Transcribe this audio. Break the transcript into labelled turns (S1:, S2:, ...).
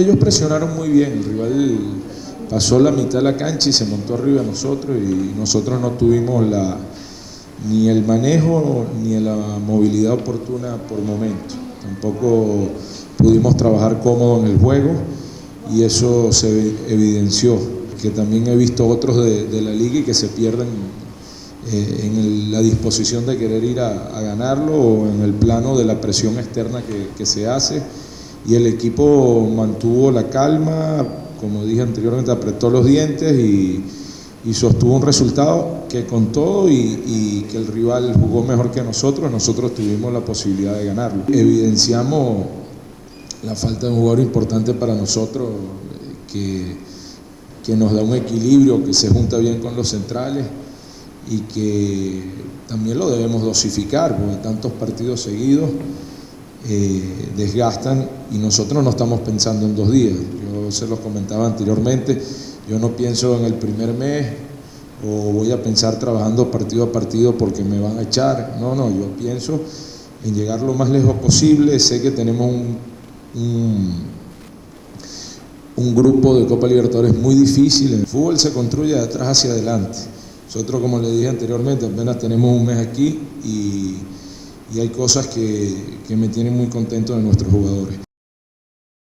S1: ellos presionaron muy bien, el rival pasó la mitad de la cancha y se montó arriba de nosotros y nosotros no tuvimos ni el manejo ni la movilidad oportuna por momento. Tampoco pudimos trabajar cómodo en el juego y eso se evidenció, que también he visto otros de la liga y que se pierden en la disposición de querer ir a ganarlo o en el plano de la presión externa que se hace, y el equipo mantuvo la calma, como dije anteriormente, apretó los dientes y sostuvo un resultado que con todo y que el rival jugó mejor que nosotros tuvimos la posibilidad de ganarlo. Evidenciamos la falta de un jugador importante para nosotros que nos da un equilibrio, que se junta bien con los centrales y que también lo debemos dosificar, porque tantos partidos seguidos desgastan y nosotros no estamos pensando en 2 días. Yo se los comentaba anteriormente, yo no pienso en el primer mes o voy a pensar trabajando partido a partido porque me van a echar. No, yo pienso en llegar lo más lejos posible. Sé que tenemos un grupo de Copa Libertadores muy difícil. El fútbol se construye de atrás hacia adelante. Nosotros, como le dije anteriormente, apenas tenemos un mes aquí y hay cosas que me tienen muy contento de nuestros jugadores.